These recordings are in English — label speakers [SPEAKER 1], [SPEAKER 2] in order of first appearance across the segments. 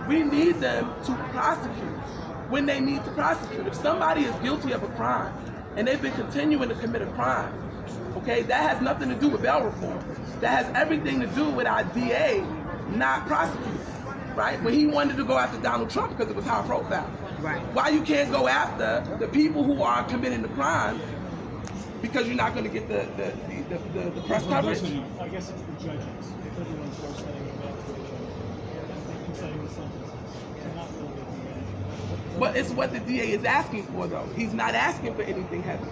[SPEAKER 1] We need them to prosecute when they need to prosecute. If somebody is guilty of a crime and they've been continuing to commit a crime, okay, that has nothing to do with bail reform. That has everything to do with our DA not prosecuting, right? When he wanted to go after Donald Trump because it was high profile.
[SPEAKER 2] Right.
[SPEAKER 1] Why you can't go after the people who are committing the crimes because you're not going to get the press coverage?
[SPEAKER 3] I guess it's the judges. If everyone's for setting a bail and setting the sentences. They're not really at the end.
[SPEAKER 1] But it's what the DA is asking for, though. He's not asking for anything heavy.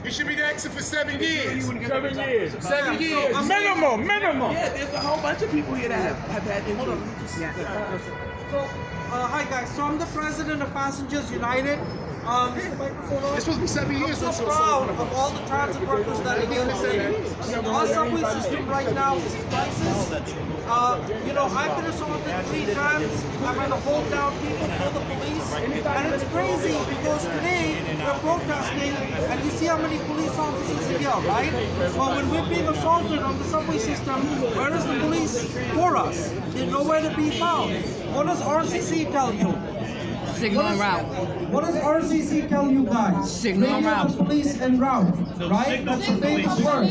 [SPEAKER 4] He should be asking for 7 years.
[SPEAKER 3] 7 years.
[SPEAKER 4] 7 years.
[SPEAKER 3] Minimum.
[SPEAKER 1] Yeah, there's a whole bunch of people here that have had injuries.
[SPEAKER 5] So, hi guys. So I'm the president of Passengers United. Is the microphone on?
[SPEAKER 4] It's supposed to be 7 years.
[SPEAKER 5] I'm so proud of all the transit workers that are here today. Our subway system right now is in crisis. I've been assaulted 3 times. I've had to hold down people for the police. And it's crazy because today we're protesting and you see how many police officers are here, right? Well, when we're being assaulted on the subway system, where is the police for us? They're nowhere to be found. What does RCC tell you?
[SPEAKER 2] Signal en route.
[SPEAKER 5] What does RCC tell you guys?
[SPEAKER 2] Signal en
[SPEAKER 5] Radio
[SPEAKER 2] route.
[SPEAKER 5] for police en route, right? That's a famous word.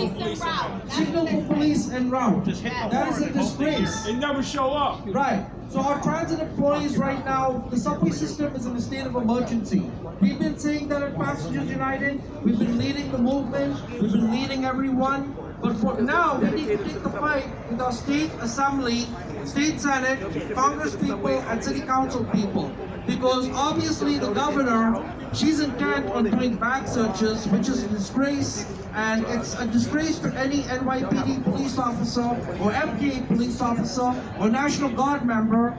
[SPEAKER 5] Signal for police en route. That is a disgrace.
[SPEAKER 3] They never show up.
[SPEAKER 5] Right. So our transit employees right now, the subway system is in a state of emergency. We've been saying that at Passengers United. We've been leading the movement. We've been leading everyone. But for now, we need to take the fight with our state assembly, state senate, congress people, and city council people. Because obviously the governor, she's intent on doing back searches, which is a disgrace, and it's a disgrace to any NYPD police officer or MTA police officer or National Guard member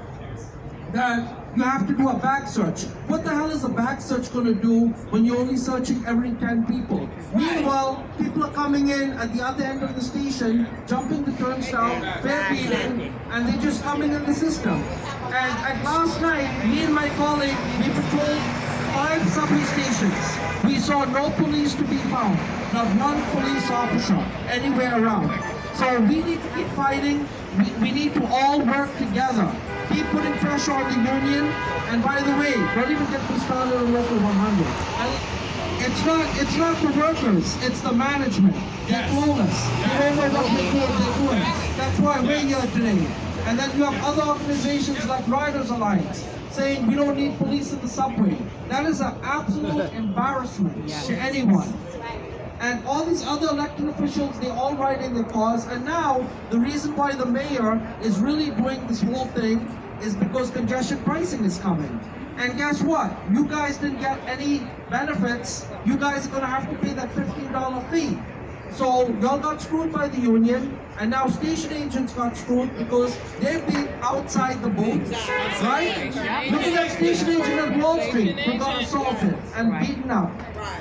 [SPEAKER 5] that you have to do a back search. What the hell is a back search going to do when you're only searching every 10 people? Meanwhile, people are coming in at the other end of the station, jumping the turnstile, fair beating, and they're just coming in the system. And last night, me and my colleague, we patrolled 5 subway stations. We saw no police to be found, not one police officer anywhere around. So we need to keep fighting. We need to all work together. Keep putting pressure on the union. And by the way, don't even get me started on Local 100. It's not the workers, it's the management. They're clueless. They don't know what they're doing. That's why we're here today. And then you have other organizations like Riders Alliance saying we don't need police in the subway. That is an absolute embarrassment to anyone. And all these other elected officials, they all write in the cause. And now, the reason why the mayor is really doing this whole thing is because congestion pricing is coming. And guess what? You guys didn't get any benefits. You guys are going to have to pay that $15 fee. So y'all got screwed by the union, and now station agents got screwed because they've been outside the booth, right? Look at that station agent at Wall Street who got assaulted and beaten up.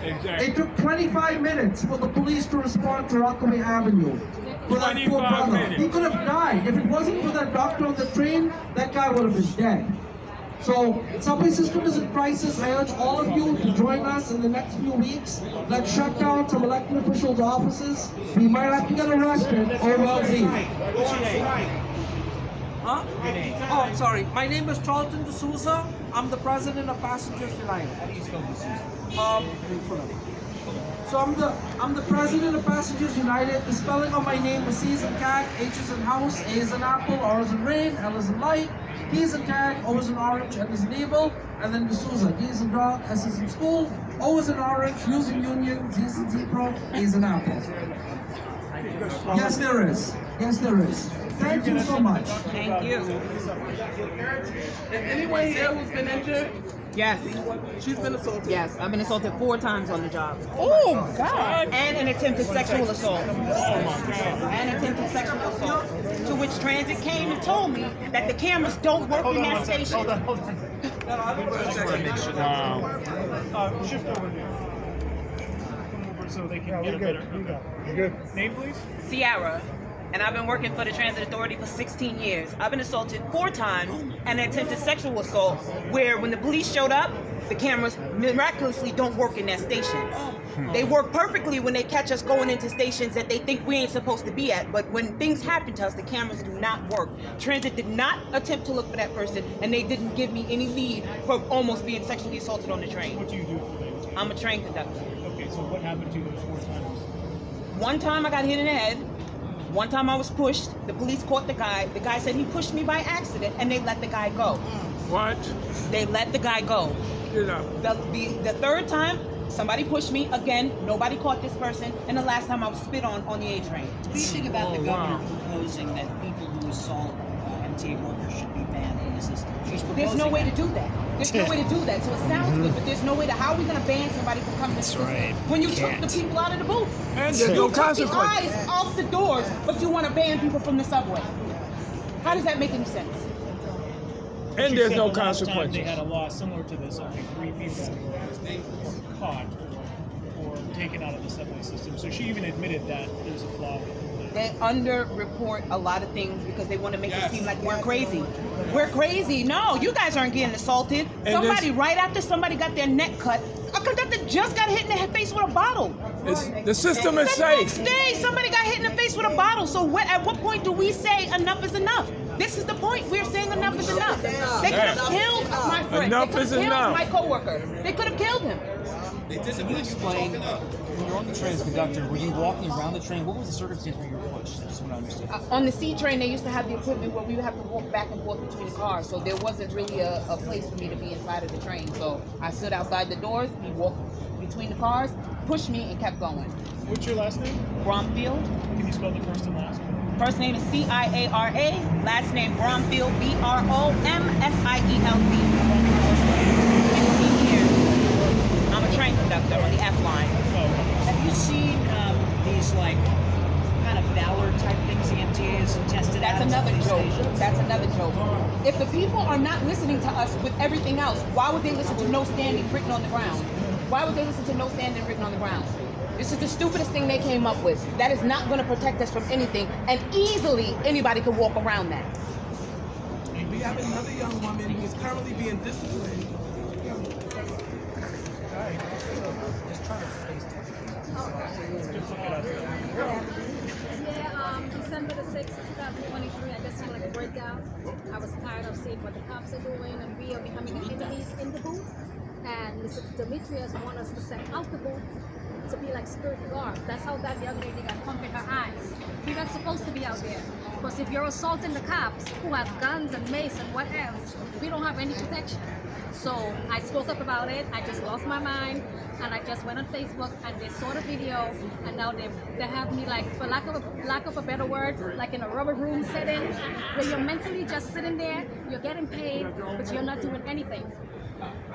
[SPEAKER 5] It took 25 minutes for the police to respond to Rockaway Avenue. For that poor brother. He could have died. If it wasn't for that doctor on the train, that guy would have been dead. So, subway system is in crisis. I urge all of you to join us in the next few weeks. Let's shut down some elected officials' offices. We might have to get arrested or well be. Huh? Oh, sorry. My name is Charlton D'Souza. I'm the president of Passengers United. How do you spell D'Souza? So I'm the president of Passengers United. The spelling of my name is C as in cat, H as in house, A as in apple, R as in rain, L as in light, T as in tag, O as in orange, N as in evil, and then D'Souza, D as in dog, S as in school, O as in orange, U as in union, Z as in zebra, A as in apple. Yes, there is. Yes, there is. Thank you so much.
[SPEAKER 2] Thank you.
[SPEAKER 1] Is anyone here who's been injured?
[SPEAKER 2] Yes.
[SPEAKER 1] She's been assaulted.
[SPEAKER 2] Yes, I've been assaulted 4 times on the job.
[SPEAKER 6] Oh, God.
[SPEAKER 2] And an attempted sexual assault. And attempted sexual assault. To which transit came and told me that the cameras don't work in that station.
[SPEAKER 3] Hold on. Shift over there. Come over so they can get a better. You good? Name, please?
[SPEAKER 2] Sierra, and I've been working for the Transit Authority for 16 years. I've been assaulted 4 times and attempted sexual assault, where when the police showed up, the cameras miraculously don't work in that station. They work perfectly when they catch us going into stations that they think we ain't supposed to be at, but when things happen to us, the cameras do not work. Transit did not attempt to look for that person, and they didn't give me any leave for almost being sexually assaulted on the train.
[SPEAKER 3] What do you do for them?
[SPEAKER 2] I'm a train conductor.
[SPEAKER 3] Okay, so what happened to you those 4 times?
[SPEAKER 2] One time I got hit in the head. One time I was pushed. The police caught the guy. The guy said he pushed me by accident, and they let the guy go.
[SPEAKER 1] What?
[SPEAKER 2] They let the guy go.
[SPEAKER 1] Get up.
[SPEAKER 2] The third time, somebody pushed me again. Nobody caught this person. And the last time I was spit on the A train.
[SPEAKER 6] What do you think about the governor proposing that people who assault MTA workers should be banned from the system? She's
[SPEAKER 2] There's no
[SPEAKER 6] proposing
[SPEAKER 2] way
[SPEAKER 6] that.
[SPEAKER 2] to do that. There's no way to do that. So it sounds good, but there's no way to. How are we going to ban somebody from coming to the system when you took the people out of the booth?
[SPEAKER 1] And there's
[SPEAKER 2] You
[SPEAKER 1] no
[SPEAKER 2] took the
[SPEAKER 1] consequence.
[SPEAKER 2] eyes off the doors, but you want to ban people from the subway. How does that make any sense?
[SPEAKER 1] And
[SPEAKER 3] She
[SPEAKER 1] there's
[SPEAKER 3] said
[SPEAKER 1] no
[SPEAKER 3] the last time
[SPEAKER 1] consequences.
[SPEAKER 3] they had a law similar to this, only 3 people were caught or taken out of the subway system. So she even admitted that there's a flaw with it.
[SPEAKER 2] They under-report a lot of things because they want to make it seem like we're crazy. We're crazy. No, you guys aren't getting assaulted.
[SPEAKER 1] And
[SPEAKER 2] Somebody,
[SPEAKER 1] this-
[SPEAKER 2] right after somebody got their neck cut, a conductor just got hit in the face with a bottle.
[SPEAKER 1] The system is
[SPEAKER 2] The next
[SPEAKER 1] safe.
[SPEAKER 2] day, somebody got hit in the face with a bottle. So at what point do we say enough is enough? This is the point. We're saying enough is enough. They could have killed my friend.
[SPEAKER 1] Enough
[SPEAKER 2] they could
[SPEAKER 1] is
[SPEAKER 2] have killed
[SPEAKER 1] enough.
[SPEAKER 2] my coworker. They could have killed him.
[SPEAKER 7] Can you explain, when you're on the train as a conductor, were you walking around the train? What was the circumstance where you were pushed? I just want to understand.
[SPEAKER 2] On the C train, they used to have the equipment where we would have to walk back and forth between the cars. So there wasn't really a place for me to be inside of the train. So I stood outside the doors, he walked between the cars, pushed me, and kept going.
[SPEAKER 3] What's your last name?
[SPEAKER 2] Bromfield.
[SPEAKER 3] Can you spell the first and last?
[SPEAKER 2] First name is C-I-A-R-A. Last name Bromfield, B-R-O-M-F-I-E-L-D. 15 years. I'm a train conductor on the F line.
[SPEAKER 6] Have you seen these like kind of Ballard type things the MTA has tested
[SPEAKER 2] That's
[SPEAKER 6] out in some
[SPEAKER 2] another
[SPEAKER 6] of these
[SPEAKER 2] joke.
[SPEAKER 6] stations?
[SPEAKER 2] That's another joke. If the people are not listening to us with everything else, why would they listen to no standing written on the ground? Why would they listen to no standing written on the ground? This is the stupidest thing they came up with. That is not going to protect us from anything, and easily anybody can walk around that.
[SPEAKER 1] We have another young woman who's currently being disciplined.
[SPEAKER 8] December the 6th, 2023, I just had like a breakdown. I was tired of seeing what the cops are doing, and we are becoming enemies in the booth. And Mr. Demetrius wants us to send out the booth to be like security guards. That's how that young lady got pump in her eyes. We're not supposed to be out there. Because if you're assaulting the cops who have guns and mace and what else, we don't have any protection. So I spoke up about it. I just lost my mind, and I just went on Facebook and they saw the video, and now they have me like, for lack of a better word, like in a rubber room setting where you're mentally just sitting there, you're getting paid, but you're not doing anything.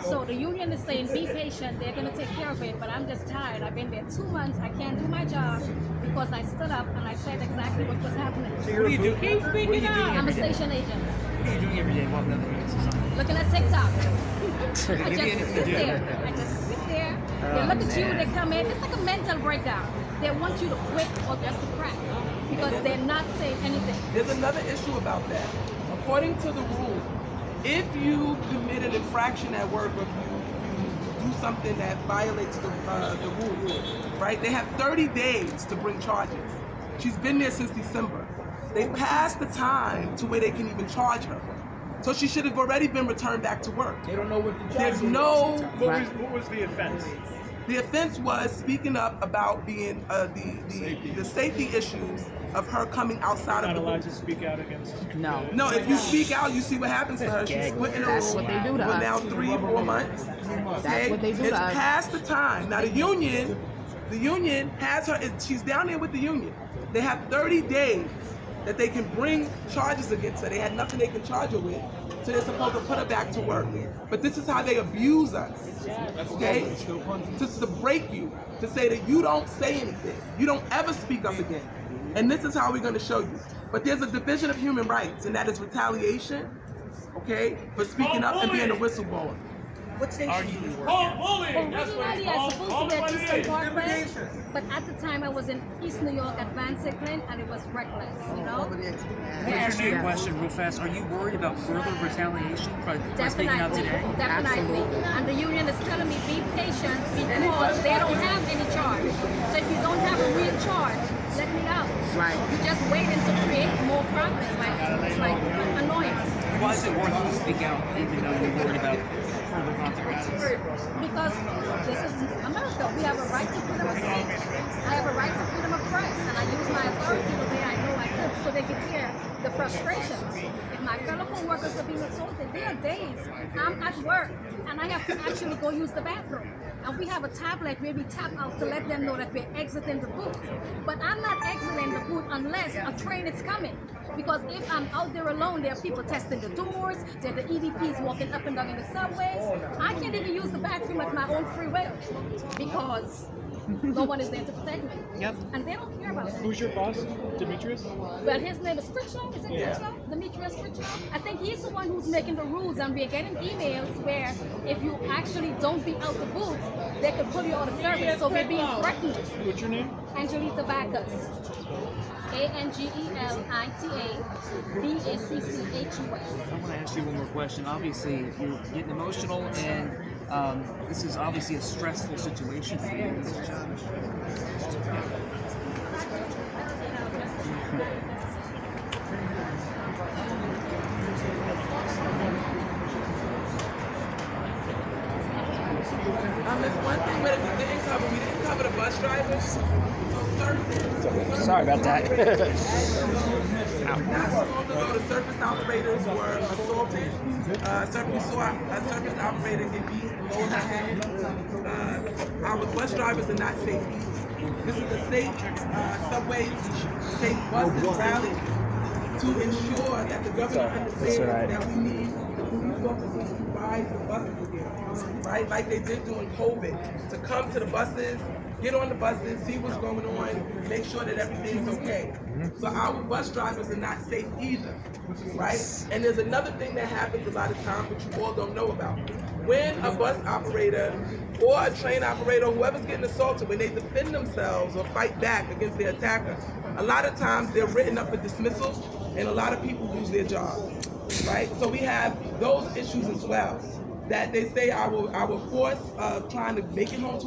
[SPEAKER 8] So the union is saying, be patient, they're gonna take care of it, but I'm just tired. I've been there 2 months, I can't do my job because I stood up and I said exactly what was happening.
[SPEAKER 7] So what do you do?
[SPEAKER 2] Keep speaking up.
[SPEAKER 8] I'm a
[SPEAKER 7] every day?
[SPEAKER 8] station agent,
[SPEAKER 7] What are you doing every day? Walking down the streets or something?
[SPEAKER 8] looking at TikTok. I
[SPEAKER 7] Give me
[SPEAKER 8] just
[SPEAKER 7] anything
[SPEAKER 8] sit
[SPEAKER 7] to do.
[SPEAKER 8] there. I just sit there. They look at you, they come in. It's like a mental breakdown. They want you to quit or just to crack because they're not saying anything.
[SPEAKER 1] There's another issue about that. According to the rule, if you commit an infraction at work or if you do something that violates the rule, right? They have 30 days to bring charges. She's been there since December. They passed the time to where they can even charge her. So she should have already been returned back to work.
[SPEAKER 5] They don't know what the
[SPEAKER 1] There's no.
[SPEAKER 3] What was the offense?
[SPEAKER 1] The offense was speaking up about being the safety issues of her coming outside
[SPEAKER 3] Not
[SPEAKER 1] of the
[SPEAKER 3] allowed
[SPEAKER 1] booth.
[SPEAKER 3] to speak out against.
[SPEAKER 2] No.
[SPEAKER 1] No, if you speak out, you see what happens to her. She's splitting her
[SPEAKER 2] That's what they do to
[SPEAKER 1] for
[SPEAKER 2] us.
[SPEAKER 1] now 3 or 4 months.
[SPEAKER 2] That's what they do
[SPEAKER 1] It's
[SPEAKER 2] to us.
[SPEAKER 1] past the time. Now the union has her. She's down there with the union. They have 30 days that they can bring charges against her. They had nothing they can charge her with, so they're supposed to put her back to work. But this is how they abuse us, okay? To break you, to say that you don't say anything, you don't ever speak up again. And this is how we're going to show you. But there's a division of human rights, and that is retaliation, okay, for speaking up and being a whistleblower.
[SPEAKER 2] What station
[SPEAKER 7] Are
[SPEAKER 2] do
[SPEAKER 7] you
[SPEAKER 2] you work
[SPEAKER 7] working?
[SPEAKER 2] at?
[SPEAKER 8] Originally, I was supposed to be at Eastern Parkway, but at the time I was in East New York at Van Sicklen, and it was reckless, you know?
[SPEAKER 7] Let me ask you a question real fast. Are you worried about further retaliation for speaking out today?
[SPEAKER 8] Definitely. And the union is telling me be patient because they don't have any charge. So if you don't have a real charge, let me out.
[SPEAKER 2] Right.
[SPEAKER 8] You're just waiting to create more problems. It's like annoying.
[SPEAKER 7] Why is it worth it to speak out even though you're worried about further consequences?
[SPEAKER 8] Because this is America. We have a right to freedom of speech. I have a right to freedom of press, and I use my authority the way I know I could so they can hear the frustrations. If my fellow co-workers are being assaulted, there are days I'm at work and I have to actually go use the bathroom. And we have a tablet where we tap out to let them know that we're exiting the booth. But I'm not exiting the booth unless a train is coming. Because if I'm out there alone, there are people testing the doors, there are the EVPs walking up and down in the subways. I can't even use the bathroom at my own free will because no one is there to protect me.
[SPEAKER 3] Yep.
[SPEAKER 8] And they don't care about it.
[SPEAKER 3] Who's your boss? Demetrius?
[SPEAKER 8] Well, his name is Critchlow. Is it Critchlow? Demetrius Critchlow? I think he's the one who's making the rules, and we're getting emails where if you actually don't be out the booth, they could pull you out of service. So we're being threatened.
[SPEAKER 3] What's your name?
[SPEAKER 8] Angelita Bacchus. ANGELITA-BACCHUS.
[SPEAKER 7] I want to ask you one more question. Obviously, you're getting emotional, and this is obviously a stressful situation for you.
[SPEAKER 1] There's one thing that we didn't cover. We didn't cover the bus drivers. So
[SPEAKER 9] Sorry about that.
[SPEAKER 1] not so long ago, the surface operators were assaulted. We saw a surface operator get beat below the head. Our bus drivers are not safe. This is a safe subway, safe bus rally to ensure that the governor understands that we need the police officers to ride the buses again, right? Like they did during COVID, to come to the buses, get on the buses, see what's going on, make sure that everything is okay. So our bus drivers are not safe either, right? And there's another thing that happens a lot of times, which you all don't know about. When a bus operator or a train operator, whoever's getting assaulted, when they defend themselves or fight back against their attacker, a lot of times they're written up for dismissal, and a lot of people lose their jobs, right? So we have those issues as well, that they say our force of trying to make it home to